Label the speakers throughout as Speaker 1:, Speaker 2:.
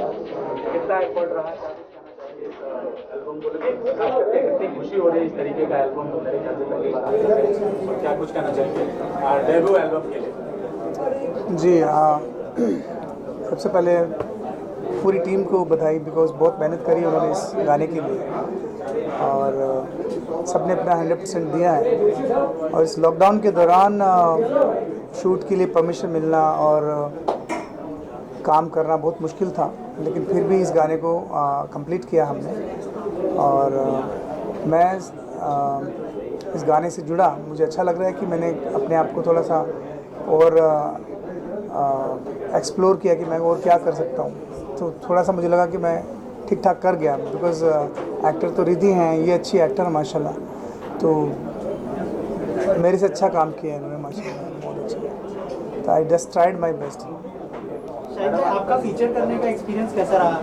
Speaker 1: कितना एफर्ट रहा क्या कुछ कहना चाहेंगे इस एल्बम को लेकर खास करके कितनी खुशी हो रही है इस तरीके का एल्बम मेरे ख्याल से पहली बार आप कर रहे हैं और क्या कुछ कहना चाहेंगे डेब्यू एल्बम के लिए।
Speaker 2: जी हाँ, सबसे पहले पूरी टीम को बधाई बिकॉज़ बहुत मेहनत करी उन्होंने इस गाने के लिए और सबने अपना 100% दिया है। और इस लॉकडाउन के दौरान शूट के लिए परमिशन मिलना और काम करना बहुत मुश्किल था, लेकिन फिर भी इस गाने को कंप्लीट किया हमने। और मैं इस गाने से जुड़ा, मुझे अच्छा लग रहा है कि मैंने अपने आप को थोड़ा सा और एक्सप्लोर किया कि मैं और क्या कर सकता हूँ। तो थोड़ा सा मुझे लगा कि मैं ठीक ठाक कर गया बिकॉज़ एक्टर तो रिद्धि हैं, ये अच्छी एक्टर है माशाल्लाह, तो मेरे से अच्छा काम किया इन्होंने माशाल्लाह, बहुत अच्छा। तो I just tried my best.
Speaker 3: शायद आपका फीचर करने का एक्सपीरियंस कैसा रहा?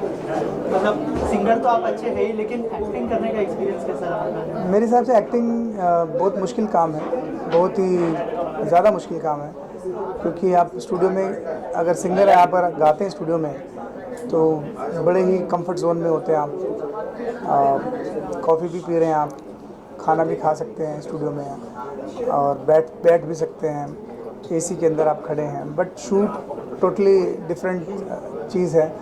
Speaker 3: मतलब सिंगर तो आप अच्छे हैं ही, लेकिन एक्टिंग करने का एक्सपीरियंस कैसा रहा?
Speaker 2: मेरे हिसाब से एक्टिंग बहुत मुश्किल काम है, बहुत ही ज़्यादा मुश्किल काम है, क्योंकि आप स्टूडियो में अगर सिंगर है, आप अगर गाते हैं स्टूडियो में तो बड़े ही कंफर्ट जोन में होते हैं आप। कॉफ़ी भी पी रहे हैं आप, खाना भी खा सकते हैं स्टूडियो में और बैठ भी सकते हैं, एसी के अंदर आप खड़े हैं। बट शूट टोटली डिफरेंट चीज़ है,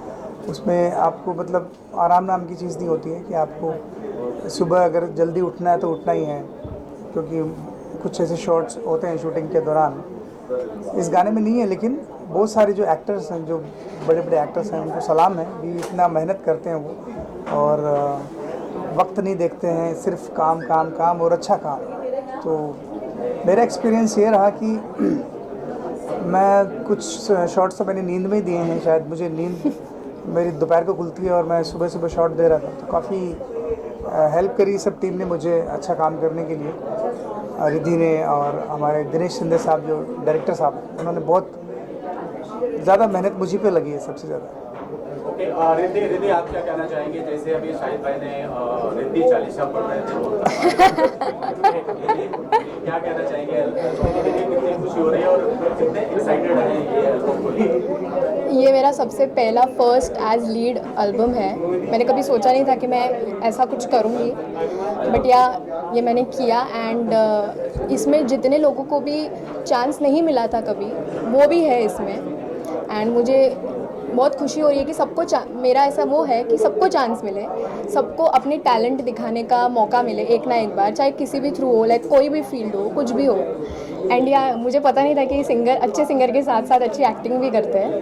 Speaker 2: उसमें आपको मतलब आराम नाम की चीज़ नहीं होती है कि आपको सुबह अगर जल्दी उठना है तो उठना ही है, क्योंकि कुछ ऐसे शॉट्स होते हैं शूटिंग के दौरान। इस गाने में नहीं है, लेकिन बहुत सारे जो एक्टर्स हैं, जो बड़े बड़े एक्टर्स हैं, उनको सलाम है भी, इतना मेहनत करते हैं वो और वक्त नहीं देखते हैं, सिर्फ काम काम काम और अच्छा काम। तो मेरा एक्सपीरियंस ये रहा कि मैं कुछ शॉट्स तो मैंने नींद में ही दिए हैं, शायद मुझे नींद मेरी दोपहर को खुलती है और मैं सुबह सुबह शॉट दे रहा था, तो काफ़ी हेल्प करी सब टीम ने मुझे अच्छा काम करने के लिए। रिद्धि ने और हमारे दिनेश शिंदे साहब जो डायरेक्टर साहब, उन्होंने बहुत ज़्यादा मेहनत मुझी पे लगी है सबसे ज़्यादा।
Speaker 1: ओके, रिद्धि आप क्या कहना चाहेंगे? जैसे अभी शाहिद भाई ने रिद्धि चालीसा पढ़ रहे थे क्या कहना चाहेंगे? कितनी खुशी हो रही है और कितने एक्साइटेड हैं ये एल्बम को लेकर?
Speaker 4: ये मेरा सबसे पहला फर्स्ट एज लीड एल्बम है। मैंने कभी सोचा नहीं था कि मैं ऐसा कुछ करूँगी, बट ये मैंने किया। एंड इसमें जितने लोगों को भी चांस नहीं मिला था कभी, वो भी है इसमें। एंड मुझे बहुत खुशी हो रही है कि सबको मेरा ऐसा वो है कि सबको चांस मिले, सबको अपने टैलेंट दिखाने का मौका मिले एक ना एक बार, चाहे किसी भी थ्रू हो, लाइक कोई भी फील्ड हो, कुछ भी हो। एंड मुझे पता नहीं था कि अच्छे सिंगर के साथ साथ अच्छी एक्टिंग भी करते हैं,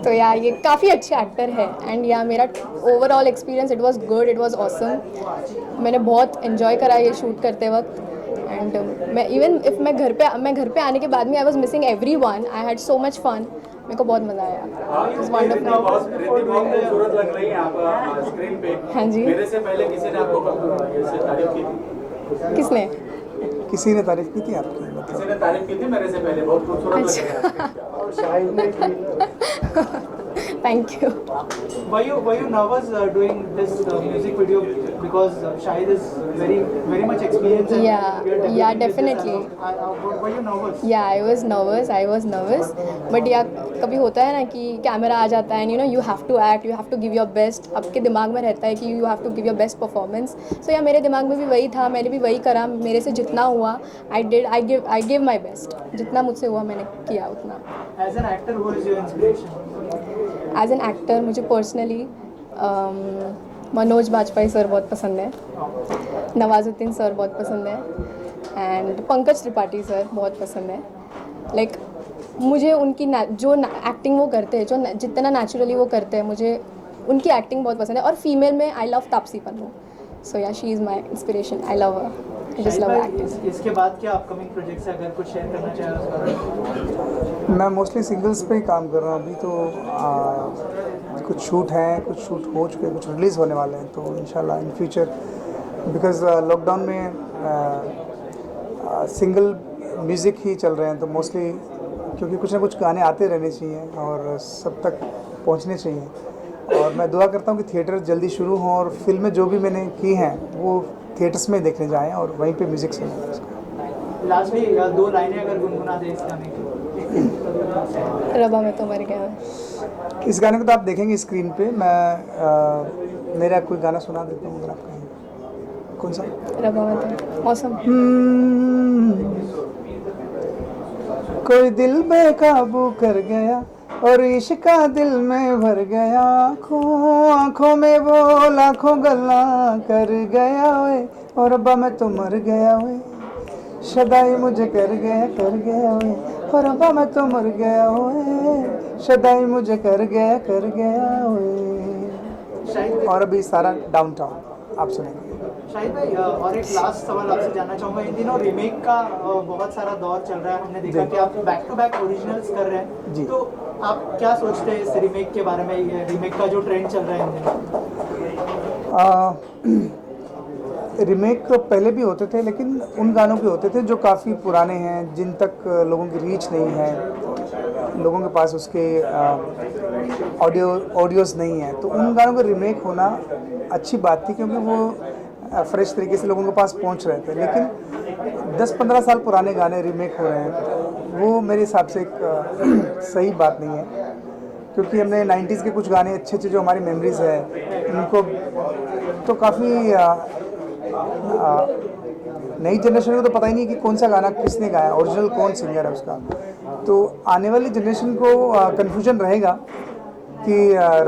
Speaker 4: तो ये काफ़ी अच्छे एक्टर है। एंड मेरा overall experience it was good, it was awesome. मैंने बहुत इन्जॉय करा ये शूट करते वक्त। एंड मैं इवन इफ मैं घर पे आने के बाद में I was missing everyone. I had so much fun, मेरे को बहुत मज़ा आया। It was wonderful.
Speaker 1: खूबसूरत लग रही है आप स्क्रीन पे।
Speaker 4: हाँ जी।
Speaker 1: मेरे से पहले किसी ने आपको तारीफ की थी?
Speaker 2: किसी ने तारीफ़ की थी आपकी?
Speaker 1: किसी ने तारीफ की थी मेरे से पहले, बहुत खूबसूरत लग रही है और शाहिद ने की।
Speaker 4: Thank you.
Speaker 3: Were you nervous doing this music video because Shahid is very much experienced? And
Speaker 4: Yeah,
Speaker 3: we are debuting with this
Speaker 4: definitely.
Speaker 3: album. Were you nervous?
Speaker 4: Yeah, I was nervous. But कभी होता है ना कि camera आ जाता है, you have to act, you have to give your best. आपके दिमाग में रहता है कि you have to give your best performance. So मेरे दिमाग में भी वही था, मैंने भी वही करा। मेरे से जितना हुआ I gave my best. जितना मुझसे हुआ मैंने किया उतना।
Speaker 3: As an actor, who is your inspiration?
Speaker 4: As an actor मुझे पर्सनली मनोज बाजपेयी सर बहुत पसंद है, नवाजुद्दीन सर बहुत पसंद है, एंड पंकज त्रिपाठी सर बहुत पसंद है। लाइक मुझे उनकी जो एक्टिंग वो करते हैं, जो जितना नेचुरली वो करते हैं, मुझे उनकी एक्टिंग बहुत पसंद है। और फीमेल में I love Taapsee Pannu, so she is my inspiration. I love her, I just love acting.
Speaker 3: इसके बाद क्या अपकमिंग प्रोजेक्ट्स है, अगर कुछ शेयर करना चाहें उसके बारे में?
Speaker 2: मैं मोस्टली सिंगल्स पे ही काम कर रहा हूँ अभी तो। कुछ शूट हैं, कुछ शूट हो चुके हैं, कुछ रिलीज़ होने वाले हैं, तो इंशाल्लाह इन फ्यूचर, बिकॉज़ लॉकडाउन में सिंगल म्यूज़िक ही चल रहे हैं, तो मोस्टली क्योंकि कुछ ना कुछ गाने आते रहने चाहिए और सब तक पहुंचने चाहिए। और मैं दुआ करता हूं कि थिएटर जल्दी शुरू हों और फिल्में जो भी मैंने की हैं वो थिएटर्स में देखने जाएं और वहीं पे म्यूज़िक सुनें।
Speaker 3: लास्टली 2 लाइनें अगर गुनगुना दें इस गाने की।
Speaker 4: रबा में तो मर गया।
Speaker 2: इस गाने को तो आप देखेंगे स्क्रीन पे। मैं मेरा कोई गाना सुना देता हूँ अगर आप कहें। कौन सा?
Speaker 4: रबा में तो मौसम।
Speaker 2: कोई दिल बेकाबू कर गया और इश्क का दिल में भर गया, आँखों में वो लाखों गल्ला कर गया वे, और रब्बा मैं तो मर गया वे, शदाई मुझे कर गया वे, और रब्बा मैं तो मर गया वे, शदाई मुझे कर गया वे। और अभी सारा डाउनटाउन आप सुनेंगे।
Speaker 3: शाहिद भाई और एक लास्ट सवाल आपसे जानना चाहूँगा, इन दिनों रीमेक का बहुत सारा दौर चल रहा है, हमने देखा कि आप बैक टू बैक ओरिजिनल्स कर रहे हैं
Speaker 2: जी।
Speaker 3: तो आप क्या सोचते हैं इस रीमेक के बारे में, रीमेक का जो ट्रेंड चल रहा है इन दिनों?
Speaker 2: रीमेक तो पहले भी होते थे, लेकिन उन गानों के होते थे जो काफ़ी पुराने हैं, जिन तक लोगों की रीच नहीं है, लोगों के पास उसके ऑडियोज़ नहीं है, तो उन गानों का रीमेक होना अच्छी बात थी, क्योंकि वो फ्रेश तरीके से लोगों के पास पहुंच रहे थे। लेकिन 10-15 साल पुराने गाने रीमेक हो रहे हैं, वो मेरे हिसाब से एक सही बात नहीं है, क्योंकि हमने 90s के कुछ गाने अच्छे जो हमारी मेमोरीज़ है, उनको तो काफ़ी नई जनरेशन को तो पता ही नहीं कि कौन सा गाना किसने गाया, ओरिजिनल कौन सिंगर है उसका। तो आने वाली जनरेशन को कन्फ्यूजन रहेगा कि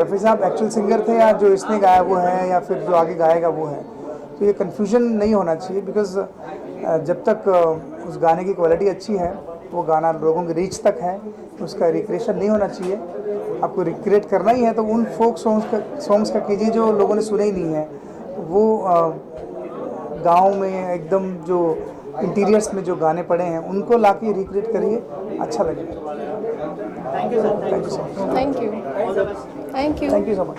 Speaker 2: रफ़ी साहब एक्चुअल सिंगर थे या जो इसने गाया वो है, या फिर जो आगे गाएगा वो है। तो ये कन्फ्यूजन नहीं होना चाहिए, बिकॉज़ जब तक उस गाने की क्वालिटी अच्छी है, वो गाना लोगों की रीच तक है, उसका रिक्रिएशन नहीं होना चाहिए। आपको रिक्रिएट करना ही है तो उन फोक सॉन्ग्स का कीजिए जो लोगों ने सुने ही नहीं है। वो गाँव में एकदम जो इंटीरियर्स में जो गाने पड़े हैं उनको ला के रिक्रिएट करिए, अच्छा लगेगा।
Speaker 3: Thank you sir, thank you so much.
Speaker 4: Thank you.
Speaker 2: Thank you so much.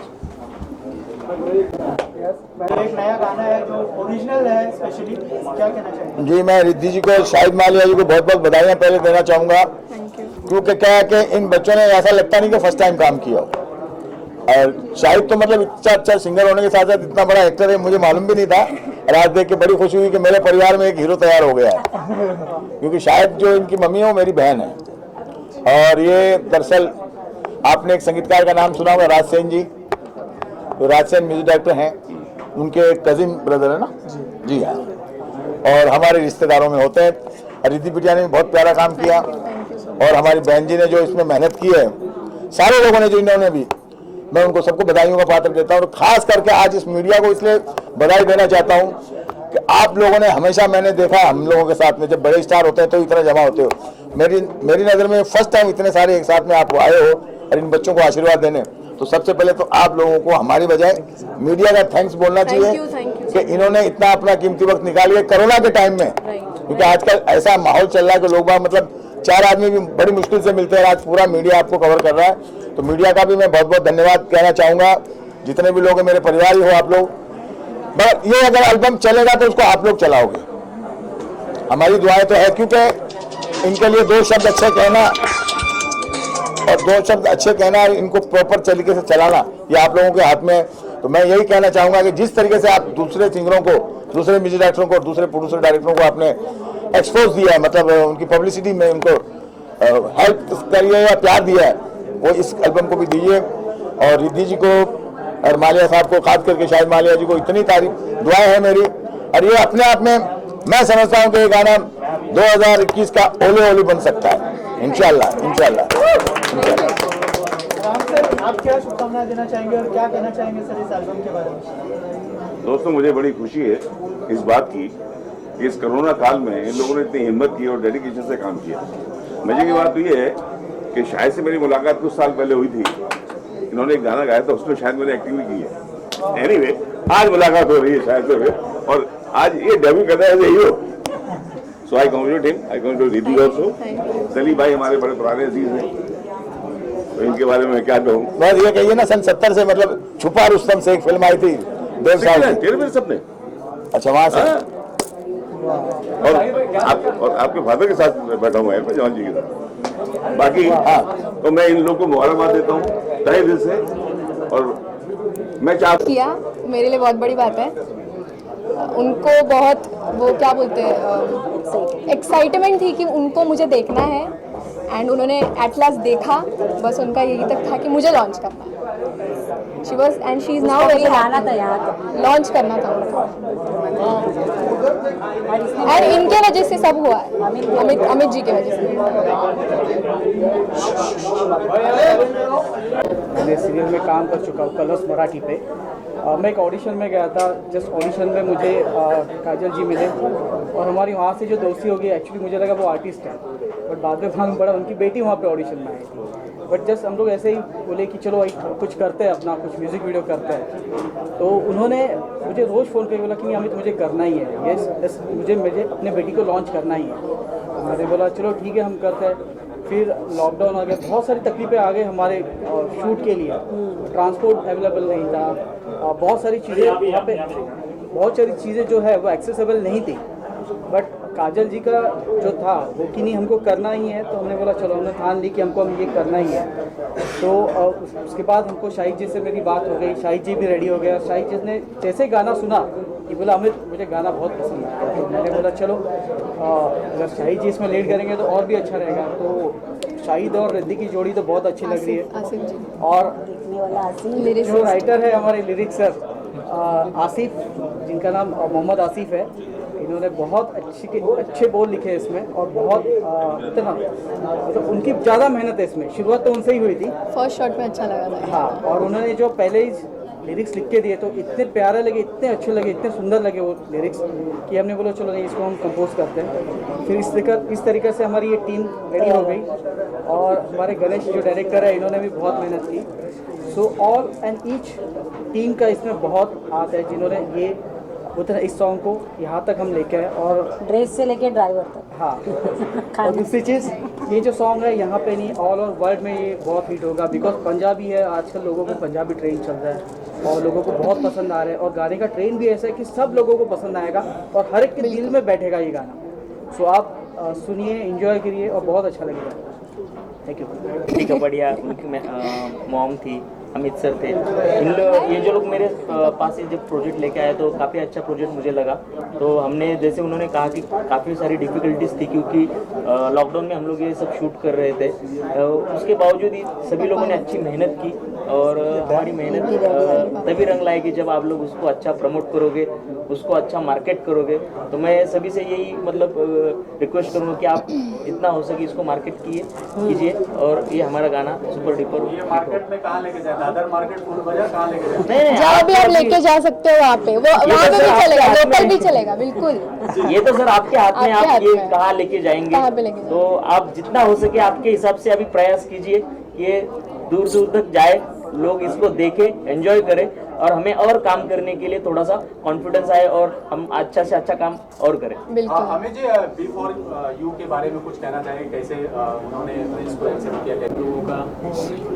Speaker 3: एक नया गाना है जो ओरिजिनल है, स्पेशली क्या कहना चाहेंगे?
Speaker 5: जी, मैं रिद्धि जी को, शाहिद मालिया जी को बहुत बहुत बधाइयाँ पहले देना चाहूँगा,
Speaker 4: थैंक यू।
Speaker 5: क्योंकि क्या है कि इन बच्चों ने ऐसा लगता नहीं कि फर्स्ट टाइम काम किया हो। और शाहिद तो मतलब इतना अच्छा सिंगर होने के साथ साथ इतना बड़ा एक्टर है, मुझे मालूम भी नहीं था। और आज देख के बड़ी खुशी हुई कि मेरे परिवार में एक हीरो तैयार हो गया है, क्योंकि शाहिद जो इनकी मम्मी है वो मेरी बहन है। और ये दरअसल आपने एक संगीतकार का नाम सुना होगा, राज सेन जी। तो राज सेन म्यूजिक डायरेक्टर हैं, उनके कजिन ब्रदर है ना जी हाँ, और हमारे रिश्तेदारों में होते हैं। रिद्धि बिटिया ने बहुत प्यारा काम किया, और हमारी बहन जी ने जो इसमें मेहनत की है, सारे लोगों ने जो इन्होंने भी, मैं उनको सबको बधाइयों का पात्र देता हूँ। और खास करके आज इस मीडिया को इसलिए बधाई देना चाहता हूँ कि आप लोगों ने हमेशा, मैंने देखा हम लोगों के साथ में जब बड़े स्टार होते हैं तो इतना जमा होते हो, मेरी नज़र में फर्स्ट टाइम इतने सारे एक साथ में आप आए हो और इन बच्चों को आशीर्वाद देने, तो सबसे पहले तो आप लोगों को हमारी बजाय मीडिया का थैंक्स बोलना चाहिए कि इन्होंने इतना अपना कीमती वक्त निकालिए कोरोना के टाइम में, क्योंकि आजकल ऐसा माहौल चल रहा है कि लोग मतलब 4 आदमी भी बड़ी मुश्किल से मिलते हैं, आज पूरा मीडिया आपको कवर कर रहा है। तो मीडिया का भी मैं बहुत बहुत धन्यवाद कहना चाहूँगा, जितने भी लोग हैं मेरे परिवार ही हो आप लोग। बट ये अगर एल्बम चलेगा तो उसको आप लोग चलाओगे, हमारी दुआएं तो है, क्योंकि इनके लिए 2 शब्द अच्छे कहना और 2 शब्द अच्छे कहना, इनको प्रॉपर तरीके से चलाना, ये आप लोगों के हाथ में है। तो मैं यही कहना चाहूँगा कि जिस तरीके से आप दूसरे सिंगरों को, दूसरे म्यूजिक डायरेक्टरों को, दूसरे प्रोड्यूसर डायरेक्टरों को आपने एक्सपोज दिया है, मतलब उनकी पब्लिसिटी में उनको हेल्प करिए या प्यार दिया है, वो इस एल्बम को भी दीजिए। और रिद्धि जी को और मालिया साहब को, खास करके शाहिद मालिया जी को इतनी तारीफ दुआएं है मेरी। और ये अपने आप में मैं समझता हूँ कि ये गाना 2021 का ओले ओले बन सकता है, इंशाल्लाह इंशाल्लाह।
Speaker 3: राम सर, आप क्या शुभकामनाएं देना चाहेंगे और क्या कहना चाहेंगे सर इस एल्बम के बारे में?
Speaker 6: दोस्तों, मुझे बड़ी खुशी है इस बात की कि इस कोरोना काल में इन लोगों ने इतनी हिम्मत की और डेडिकेशन से काम किया। मजे की बात तो ये है कि शायद से मेरी मुलाकात कुछ साल पहले हुई थी, इन्होंने एक गाना गाया था, उसमें शायद मैंने एक्टिंग भी की है। एनीवे, आज मुलाकात हो रही है शायद से, और आज ये डेब्यू कर रहा है हीरो। सो आई कांग्रेचुलेट हिम, आई कांग्रेचुलेट रिद्धि ऑल्सो। सली भाई हमारे बड़े पुराने अजीज हैं, तो इनके बारे में क्या कहूँ।
Speaker 5: बस ये कहिए ना, सन 70 से मतलब छुपा रुस्तम से एक फिल्म आई थी 1.5 साल से।
Speaker 6: तेरे मेरे सपने,
Speaker 5: अच्छा वहाँ से।
Speaker 6: और आपके फादर के साथ बैठा हुआ है जवान जी के साथ। बाकी हाँ, तो मैं इन लोगों को मुबारकबाद देता हूँ तहे दिल से, और मैं चाहता
Speaker 4: किया मेरे लिए बहुत बड़ी बात है। उनको बहुत वो क्या बोलते हैं एक्साइटमेंट थी कि उनको मुझे देखना है, एंड उन्होंने एट लास्ट देखा, बस उनका यही तक था कि मुझे लॉन्च करना है। She was and she is now very
Speaker 7: आना था यहाँ तक।
Speaker 4: लॉन्च करना था उनको, एंड इनके वजह से सब हुआ है, अमित जी की वजह से।
Speaker 8: मैं सीरियल में काम कर चुका हूँ कलर्स मराठी पे। मैं एक ऑडिशन में गया था, जस्ट ऑडिशन में मुझे काजल जी मिले और हमारी वहाँ से जो दोस्ती हो गई, एक्चुअली मुझे लगा वो आर्टिस्ट है, बट बाद में मालूम पड़ा उनकी बेटी वहाँ पे ऑडिशन में आई थी। बट जस्ट हम लोग ऐसे ही बोले कि चलो भाई कुछ करते हैं, अपना कुछ म्यूज़िक वीडियो करते हैं। तो उन्होंने मुझे रोज़ फ़ोन करके बोला कि नहीं अमित मुझे करना ही है, यस मुझे अपने बेटी को लॉन्च करना ही है। मैंने बोला चलो ठीक है हम करते हैं। फिर लॉकडाउन आ गया, बहुत सारी तकलीफें आ गई हमारे शूट के लिए, ट्रांसपोर्ट अवेलेबल नहीं था, बहुत सारी चीज़ें वहाँ पे, बहुत सारी चीज़ें जो है वो एक्सेसिबल नहीं थी। बट काजल जी का जो था वो कि नहीं हमको करना ही है, तो हमने बोला चलो, हमने ठान ली कि हमको हम ये करना ही है। तो उसके बाद हमको शाहिद जी से मेरी बात हो गई, शाहिद जी भी रेडी हो गया। शाहिद जी ने जैसे गाना सुना कि बोला अमित मुझे गाना बहुत पसंद है, तो मैंने बोला चलो अगर शाहिद जी इसमें लीड करेंगे तो और भी अच्छा रहेगा। तो शाहिद और रिद्धि की जोड़ी तो बहुत अच्छी लग रही है।
Speaker 4: आसिफ जी
Speaker 8: और
Speaker 4: लिरिक्स
Speaker 8: जो राइटर है हमारे लिरिक्स सर आसिफ, जिनका नाम मोहम्मद आसिफ है, इन्होंने बहुत अच्छे बोल लिखे हैं इसमें और बहुत इतना मतलब उनकी ज़्यादा मेहनत है इसमें। शुरुआत तो उनसे ही हुई थी,
Speaker 4: फर्स्ट शॉट में अच्छा लगा था।
Speaker 8: हाँ, और उन्होंने जो पहले ही लिरिक्स लिख के दिए तो इतने प्यारे लगे, इतने अच्छे लगे, इतने सुंदर लगे वो लिरिक्स कि हमने बोला चलो नहीं इसको हम कंपोज करते हैं। फिर इस तरीके से हमारी ये टीम रेडी हो गई और हमारे गणेश जो डायरेक्टर है इन्होंने भी बहुत मेहनत की। So all and each team का इसमें बहुत हाथ है, जिन्होंने ये उतना इस सॉन्ग को यहाँ तक हम लेके आए। और
Speaker 7: ड्रेस से लेके ड्राइवर तक।
Speaker 8: हाँ और दूसरी चीज़ ये जो सॉन्ग है यहाँ पे नहीं, ऑल ओवर वर्ल्ड में ये बहुत हिट होगा, बिकॉज पंजाबी है, आजकल लोगों को पंजाबी ट्रेंड चल रहा है और लोगों को बहुत पसंद आ रहा है। और गाने का ट्रेंड भी ऐसा है कि सब लोगों को पसंद आएगा और हर एक के दिल में बैठेगा ये गाना। सो आप सुनिए, एंजॉय करिए और बहुत अच्छा लगेगा। Thank you.
Speaker 9: ठीक है, बढ़िया। उनकी मॉम थी, अमित सर थे, ये जो लोग मेरे पास से जब प्रोजेक्ट लेके आए तो काफ़ी अच्छा प्रोजेक्ट मुझे लगा। तो हमने जैसे उन्होंने कहा कि काफ़ी सारी डिफ़िकल्टीज थी क्योंकि लॉकडाउन में हम लोग ये सब शूट कर रहे थे, उसके बावजूद ही सभी लोगों ने अच्छी मेहनत की और हमारी मेहनत तभी रंग लाएगी जब आप लोग उसको अच्छा प्रमोट करोगे, उसको अच्छा मार्केट करोगे। तो मैं सभी से यही मतलब रिक्वेस्ट करूँगा कि आप जितना हो सके इसको मार्केट कीजिए और ये हमारा गाना सुपर डुपर
Speaker 1: मार्केट में कहाँ लेके जाए, दादर मार्केट, फूल बाजार कहाँ लेके जाए?
Speaker 4: जहाँ भी आप लेके जा सकते हो वहाँ पे, वो वहाँ पे भी चलेगा, लोकल भी चलेगा, बिल्कुल।
Speaker 9: ये तो सर आपके हाथ में, आप ये कहाँ लेके जाएंगे,
Speaker 4: कहाँ पे लेके
Speaker 9: तो आप जितना हो सके आपके हिसाब से अभी प्रयास कीजिए, ये दूर दूर तक जाए, लोग इसको देखें, एंजॉय करें और हमें और काम करने के लिए थोड़ा सा कॉन्फिडेंस आए और हम अच्छा से अच्छा काम और करें।
Speaker 4: बिल्कुल।
Speaker 1: हमें जी बिफोर यू के बारे में कुछ कहना चाहेंगे, कैसे उन्होंने इसको एक्सेप्ट किया,
Speaker 10: लोगों का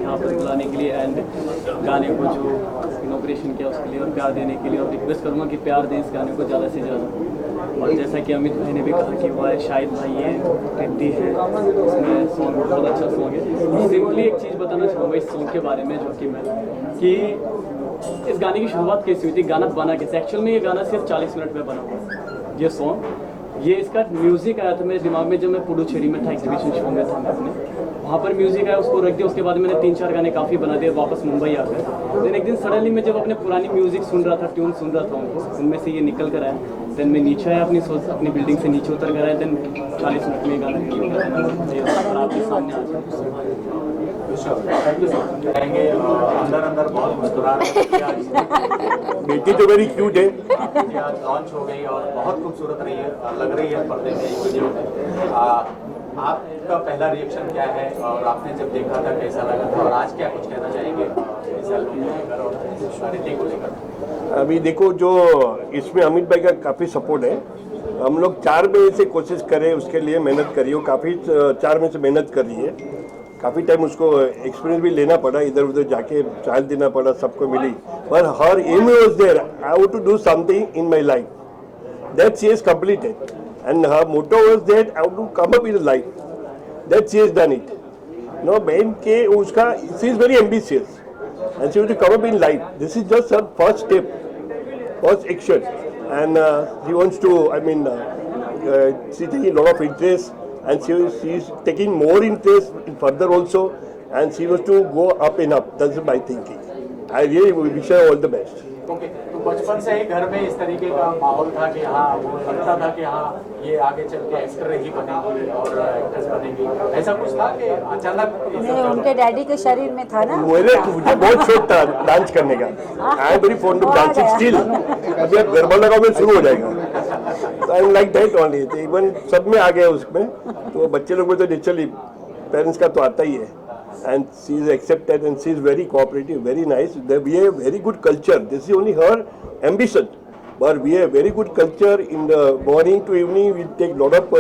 Speaker 10: यहाँ पर बुलाने के लिए एंड गाने को जो इनॉग्रेशन किया उसके लिए और प्यार देने के लिए, और रिक्वेस्ट करूँगा कि प्यार दें इस गाने को ज़्यादा से ज़्यादा। और जैसा कि अमित भाई ने भी कहा कि वो शाहिद भाई ये रिद्धि है, इसमें सॉन्ग बहुत अच्छा सॉन्ग है। सिंपली एक चीज़ बताना चाहूँगा इस सॉन्ग के बारे में, जो कि मैं कि इस गाने की शुरुआत कैसी हुई थी, गाना बना कैसे। एक्चुअल में ये गाना सिर्फ 40 मिनट में बना हुआ ये सॉन्ग। ये इसका म्यूज़िक आया था मेरे दिमाग में जब मैं पुडुचेरी में था, एग्जीबिशन शो में था मैं अपने, वहाँ पर म्यूज़िक आया, उसको रख दिया। उसके बाद मैंने 3-4 गाने काफ़ी बना दिए, वापस मुंबई आकर। देन एक दिन सडनली मैं जब अपने पुरानी म्यूज़िक सुन रहा था, ट्यून सुन रहा था उनको, उनमें से ये निकल कर आया। देन मैं नीचे आया, अपनी बिल्डिंग से नीचे उतर कर आया। देन 40 मिनट में गाना और आपके सामने आ जाए।
Speaker 1: अंदर अंदर बहुत मुस्कुरा रहे हैं।
Speaker 5: बेटी तो वेरी क्यूट है।
Speaker 1: आज लॉन्च हो गई और बहुत खूबसूरत रही है, लग रही है पर्दे में ये वीडियो में। आपका पहला रिएक्शन क्या है और आपने जब देखा था कैसा लगा था, और आज क्या कुछ कहना चाहेंगे इस एल्बम को लेकर और रिद्धि को लेकर?
Speaker 11: अभी देखो, जो इसमें अमित भाई का काफ़ी सपोर्ट है। हम लोग 4 महीने से कोशिश करें, उसके लिए मेहनत करी हो, काफ़ी 4 महीने से मेहनत कर रही है। काफ़ी टाइम उसको एक्सपीरियंस भी लेना पड़ा, इधर उधर जाके ट्रायल देना पड़ा, सबको मिली। पर her aim was there, I want to do something in my life that she has completed, and her motto was that I want to come up in life that she has done it. नो मेन के उसका, she is very ambitious and she want to come up in life. This is just her first step, first action, and she wants to, she's taking a lot of interest and she is taking more interest in further also, and she wants to go up and up. That's my thinking. I really wish her all the best.
Speaker 1: Okay, तो बचपन से ही घर में इस तरीके का माहौल था कि हाँ वो लगता था कि हाँ ये आगे चल के एक्टर ही बनेगी और एक्ट्रेस बनेगी, ऐसा कुछ था कि अचानक ये सब
Speaker 7: नहीं,
Speaker 1: चला?
Speaker 7: उनके डैडी के शरीर में था ना।
Speaker 11: मुझे बहुत शौक था डांस करने का। I am very fond of dancing still. अभी आप गरबा लगाओ में शुरू हो जाएगा। I am like that only. Even सब में आ गया उसमें, तो बच्चे लोग में तो नेचुरली पेरेंट्स का तो आता ही है। And she is accepted and she is very cooperative, very nice. We have very good culture. This is only her ambition. But we have very good culture in the morning to evening. We take lot of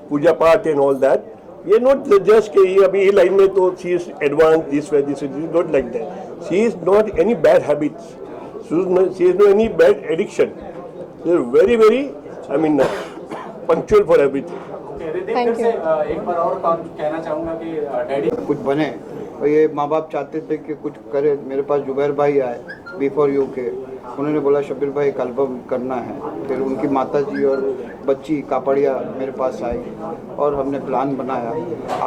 Speaker 11: puja part and all that. We are not just कि ये अभी ये line में तो she is advanced this way, this is not like that. She is not any bad habits. She is not any bad addiction. She is very, very, I mean, punctual for everything.
Speaker 1: Okay, Riddhi
Speaker 4: Thank
Speaker 1: फिर से एक बार और कहना चाहूँगा कि daddy
Speaker 12: कुछ बने और ये माँ बाप चाहते थे कि कुछ करे। मेरे पास जुबैर भाई आए बिफोर यू के, उन्होंने बोला शब्बीर भाई एक एल्बम करना है। फिर उनकी माता जी और बच्ची कापड़िया मेरे पास आई और हमने प्लान बनाया।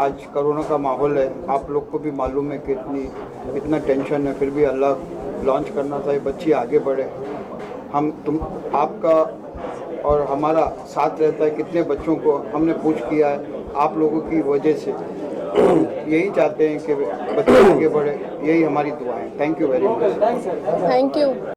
Speaker 12: आज कोरोना का माहौल है, आप लोग को भी मालूम है कि इतना टेंशन है, फिर भी अल्लाह लॉन्च करना था, ये बच्ची आगे बढ़े। आपका और हमारा साथ रहता है। कितने बच्चों को हमने पुश किया है आप लोगों की वजह से। यही चाहते हैं कि बच्चे आगे बढ़े, यही हमारी दुआ है। Thank you very much.
Speaker 4: Thank you.